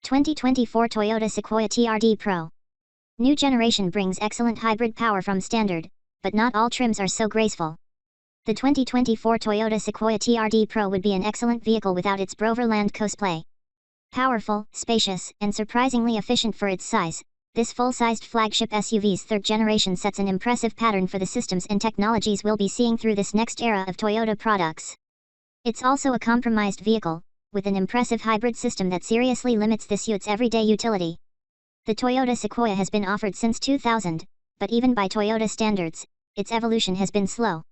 2024 Toyota Sequoia TRD Pro. New generation brings excellent hybrid power from standard, but not all trims are so graceful. The 2024 Toyota Sequoia TRD Pro would be an excellent vehicle without its Broverland cosplay. Powerful, spacious, and surprisingly efficient for its size, this full-sized flagship SUV's third generation sets an impressive pattern for the systems and technologies we'll be seeing through this next era of Toyota products. It's also a compromised vehicle, with an impressive hybrid system that seriously limits this utes everyday utility. The Toyota Sequoia has been offered since 2000, but even by Toyota standards, its evolution has been slow.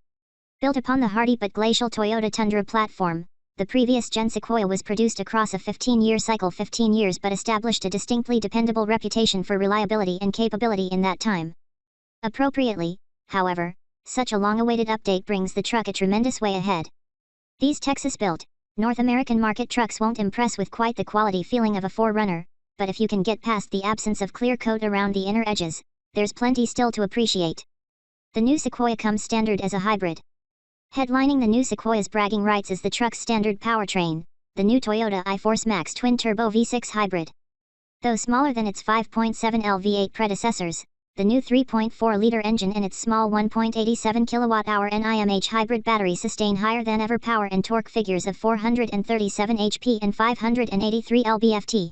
Built upon the hardy but glacial Toyota Tundra platform, the previous gen Sequoia was produced across a 15-year cycle, 15 years, but established a distinctly dependable reputation for reliability and capability in that time. Appropriately, however, such a long-awaited update brings the truck a tremendous way ahead. These Texas-built, North American market trucks won't impress with quite the quality feeling of a 4Runner, but if you can get past the absence of clear coat around the inner edges, there's plenty still to appreciate. The new Sequoia comes standard as a hybrid. Headlining the new Sequoia's bragging rights is the truck's standard powertrain, the new Toyota iForce Max twin-turbo V6 hybrid. Though smaller than its 5.7L V8 predecessors, the new 3.4-liter engine and its small 1.87 kWh NIMH hybrid battery sustain higher than ever power and torque figures of 437 HP and 583 lb-ft.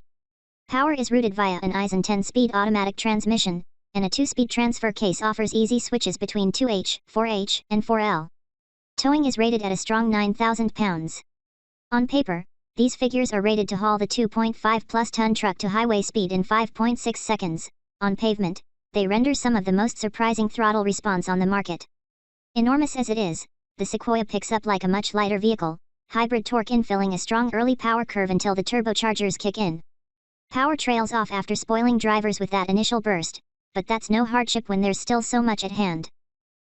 Power is routed via an Eisen 10-speed automatic transmission, and a 2-speed transfer case offers easy switches between 2H, 4H, and 4L. Towing is rated at a strong 9,000 pounds. On paper, these figures are rated to haul the 2.5-plus-ton truck to highway speed in 5.6 seconds. On pavement, they render some of the most surprising throttle response on the market. Enormous as it is, the Sequoia picks up like a much lighter vehicle, hybrid torque infilling a strong early power curve until the turbochargers kick in. Power trails off after spoiling drivers with that initial burst, but that's no hardship when there's still so much at hand.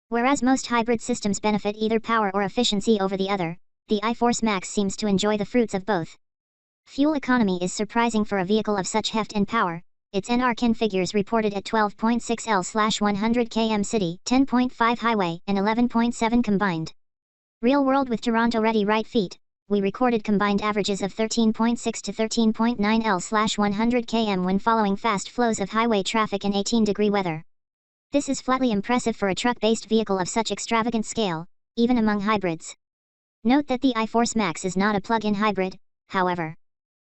Whereas most hybrid systems benefit either power or efficiency over the other, the iForce Max seems to enjoy the fruits of both. Fuel economy is surprising for a vehicle of such heft and power. Its NRCan figures reported at 12.6 L/100 km city, 10.5 highway, and 11.7 combined. Real world with Toronto-ready right feet, we recorded combined averages of 13.6 to 13.9 L/100 km when following fast flows of highway traffic in 18-degree weather. This is flatly impressive for a truck-based vehicle of such extravagant scale, even among hybrids. Note that the iForce Max is not a plug-in hybrid, however.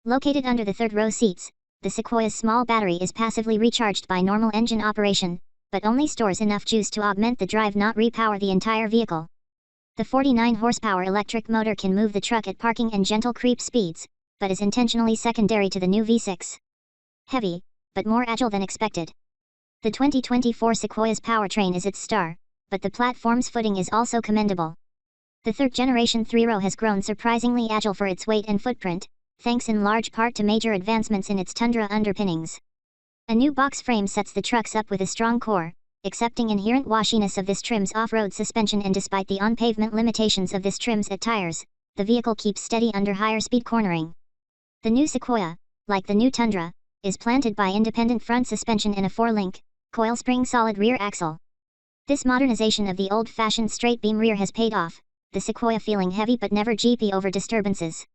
Located under the third-row seats, the Sequoia's small battery is passively recharged by normal engine operation, but only stores enough juice to augment the drive, not repower the entire vehicle. The 49-horsepower electric motor can move the truck at parking and gentle creep speeds, but is intentionally secondary to the new V6. Heavy, but more agile than expected. The 2024 Sequoia's powertrain is its star, but the platform's footing is also commendable. The third-generation 3-row has grown surprisingly agile for its weight and footprint, thanks in large part to major advancements in its Tundra underpinnings. A new box frame sets the trucks up with a strong core, accepting inherent washiness of this trim's off-road suspension, and despite the on-pavement limitations of this trim's tires, the vehicle keeps steady under higher speed cornering. The new Sequoia, like the new Tundra, is planted by independent front suspension and a 4-link, coil spring solid rear axle. This modernization of the old-fashioned straight-beam rear has paid off, the Sequoia feeling heavy but never jeepy over disturbances.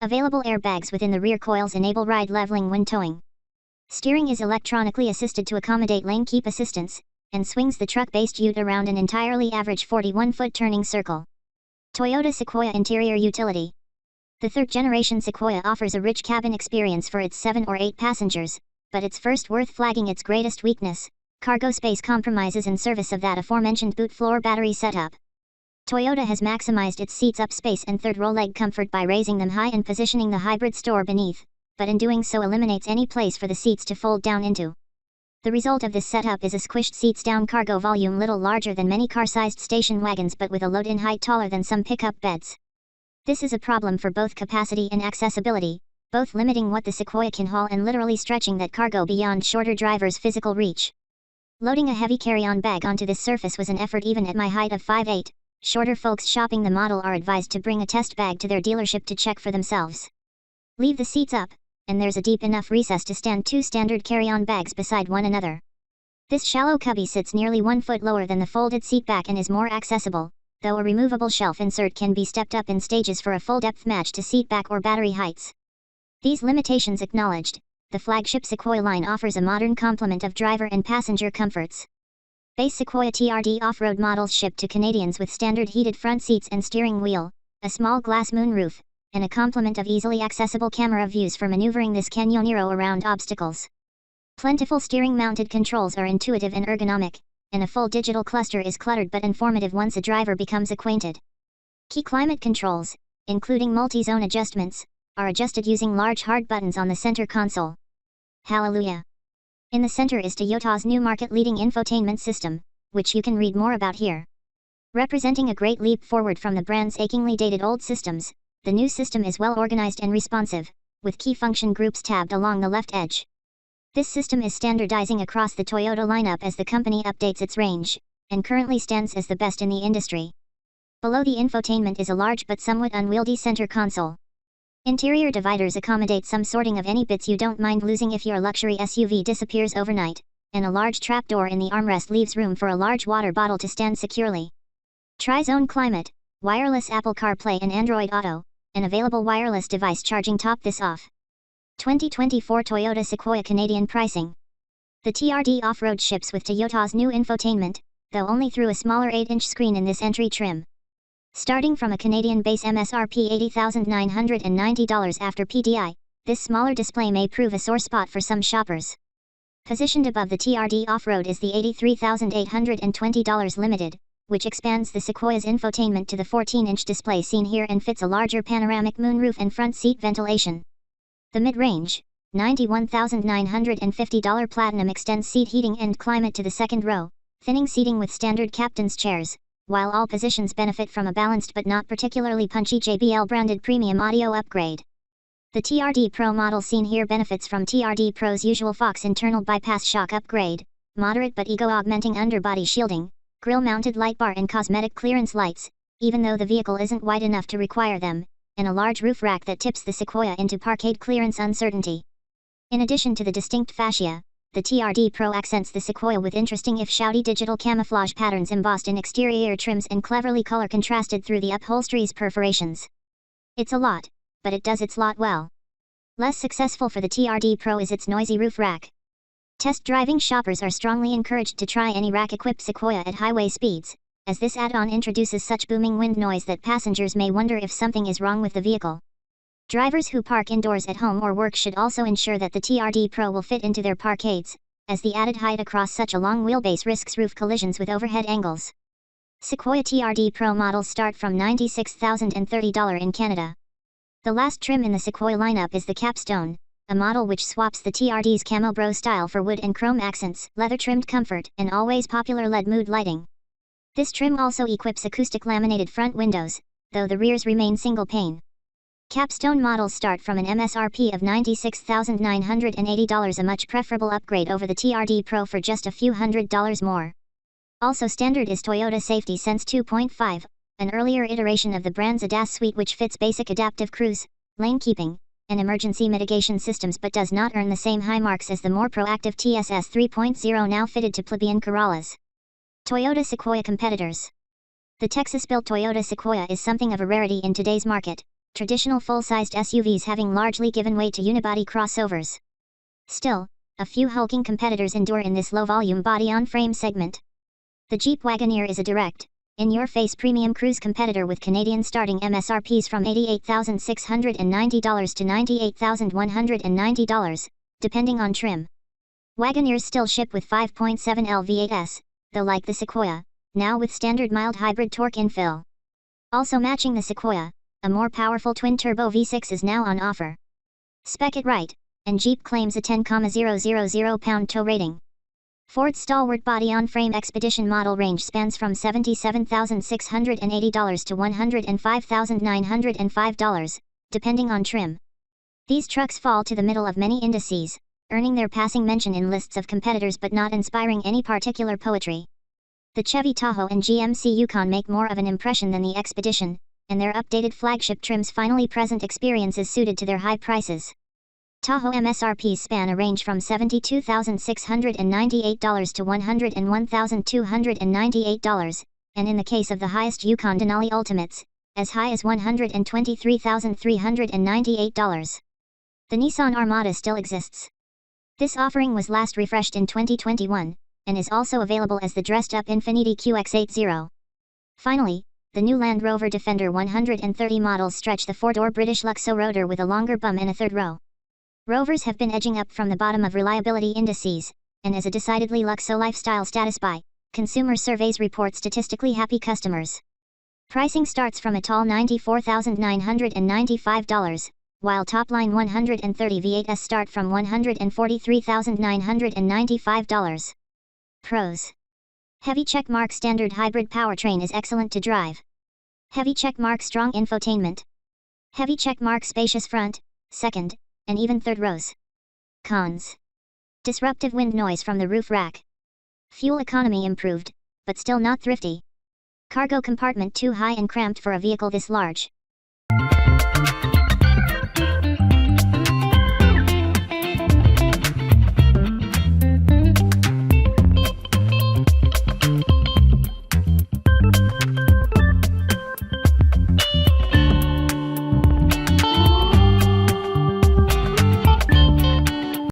Available airbags within the rear coils enable ride leveling when towing. Steering is electronically assisted to accommodate lane keep assistance, and swings the truck-based ute around an entirely average 41-foot turning circle. Toyota Sequoia interior utility. The third-generation Sequoia offers a rich cabin experience for its 7 or 8 passengers, but it's first worth flagging its greatest weakness: cargo space compromises in service of that aforementioned boot floor battery setup. Toyota has maximized its seats-up space and third-row leg comfort by raising them high and positioning the hybrid store beneath, but in doing so eliminates any place for the seats to fold down into. The result of this setup is a squished seats-down cargo volume little larger than many car-sized station wagons, but with a load in height taller than some pickup beds. This is a problem for both capacity and accessibility, both limiting what the Sequoia can haul and literally stretching that cargo beyond shorter drivers' physical reach. Loading a heavy carry-on bag onto this surface was an effort even at my height of 5'8". Shorter folks shopping the model are advised to bring a test bag to their dealership to check for themselves. Leave the seats up, and there's a deep enough recess to stand 2 standard carry-on bags beside one another. This shallow cubby sits nearly 1 foot lower than the folded seat back and is more accessible, though a removable shelf insert can be stepped up in stages for a full depth match to seat back or battery heights. These limitations acknowledged, the flagship Sequoia line offers a modern complement of driver and passenger comforts. Base Sequoia TRD off-road models ship to Canadians with standard heated front seats and steering wheel, a small glass moonroof, and a complement of easily accessible camera views for maneuvering this Canyonero around obstacles. Plentiful steering-mounted controls are intuitive and ergonomic, and a full digital cluster is cluttered but informative once a driver becomes acquainted. Key climate controls, including multi-zone adjustments, are adjusted using large hard buttons on the center console. Hallelujah! In the center is Toyota's new market-leading infotainment system, which you can read more about here. Representing a great leap forward from the brand's achingly dated old systems, the new system is well organized and responsive, with key function groups tabbed along the left edge. This system is standardizing across the Toyota lineup as the company updates its range, and currently stands as the best in the industry. Below the infotainment is a large but somewhat unwieldy center console. Interior dividers accommodate some sorting of any bits you don't mind losing if your luxury SUV disappears overnight, and a large trapdoor in the armrest leaves room for a large water bottle to stand securely. Tri-zone climate, wireless Apple CarPlay and Android Auto, an available wireless device charging top this off. 2024 Toyota Sequoia Canadian pricing. The TRD off-road ships with Toyota's new infotainment, though only through a smaller 8-inch screen in this entry trim. Starting from a Canadian base MSRP $80,990 after PDI, this smaller display may prove a sore spot for some shoppers. Positioned above the TRD off-road is the $83,820 Limited, which expands the Sequoia's infotainment to the 14-inch display seen here and fits a larger panoramic moonroof and front seat ventilation. The mid-range, $91,950 Platinum extends seat heating and climate to the second row, thinning seating with standard captain's chairs, while all positions benefit from a balanced but not particularly punchy JBL-branded premium audio upgrade. The TRD Pro model seen here benefits from TRD Pro's usual Fox internal bypass shock upgrade, moderate but ego-augmenting underbody shielding, grille-mounted light bar and cosmetic clearance lights, even though the vehicle isn't wide enough to require them, and a large roof rack that tips the Sequoia into parkade clearance uncertainty. In addition to the distinct fascia, the TRD Pro accents the Sequoia with interesting if shouty digital camouflage patterns embossed in exterior trims and cleverly color contrasted through the upholstery's perforations. It's a lot, but it does its lot well. Less successful for the TRD Pro is its noisy roof rack. Test driving shoppers are strongly encouraged to try any rack-equipped Sequoia at highway speeds, as this add-on introduces such booming wind noise that passengers may wonder if something is wrong with the vehicle. Drivers who park indoors at home or work should also ensure that the TRD Pro will fit into their parkades, as the added height across such a long wheelbase risks roof collisions with overhead angles. Sequoia TRD Pro models start from $96,030 in Canada. The last trim in the Sequoia lineup is the Capstone, a model which swaps the TRD's Camo Bro style for wood and chrome accents, leather-trimmed comfort, and always popular LED mood lighting. This trim also equips acoustic laminated front windows, though the rears remain single-pane. Capstone models start from an MSRP of $96,980, a much preferable upgrade over the TRD Pro for just a few $100s more. Also standard is Toyota Safety Sense 2.5, an earlier iteration of the brand's ADAS suite which fits basic adaptive cruise, lane keeping, and emergency mitigation systems but does not earn the same high marks as the more proactive TSS 3.0 now fitted to plebeian Corollas. Toyota Sequoia competitors. The Texas-built Toyota Sequoia is something of a rarity in today's market, traditional full-sized SUVs having largely given way to unibody crossovers. Still, a few hulking competitors endure in this low-volume body-on-frame segment. The Jeep Wagoneer is a direct, in-your-face premium cruise competitor with Canadian starting MSRPs from $88,690 to $98,190, depending on trim. Wagoneers still ship with 5.7L V8s, though like the Sequoia, now with standard mild hybrid torque infill. Also matching the Sequoia, a more powerful twin-turbo V6 is now on offer. Spec it right, and Jeep claims a 10,000 pound tow rating. Ford's stalwart body-on-frame Expedition model range spans from $77,680 to $105,905, depending on trim. These trucks fall to the middle of many indices, earning their passing mention in lists of competitors but not inspiring any particular poetry. The Chevy Tahoe and GMC Yukon make more of an impression than the Expedition, and their updated flagship trims finally present experiences suited to their high prices. Tahoe MSRPs span a range from $72,698 to $101,298, and in the case of the highest Yukon Denali Ultimates, as high as $123,398. The Nissan Armada still exists, This offering was last refreshed in 2021, and is also available as the dressed-up Infiniti QX80. Finally, the new Land Rover Defender 130 models stretch the four-door British Luxo rotor with a longer bum and a third row. Rovers have been edging up from the bottom of reliability indices, and as a decidedly Luxo lifestyle status by consumer surveys report statistically happy customers. Pricing starts from a tall $94,995, while top-line 130 V8s start from $143,995. Pros. Heavy checkmark standard hybrid powertrain is excellent to drive. Heavy checkmark strong infotainment. Heavy checkmark spacious front, second, and even third rows. Cons. Disruptive wind noise from the roof rack. Fuel economy improved, but still not thrifty. Cargo compartment too high and cramped for a vehicle this large.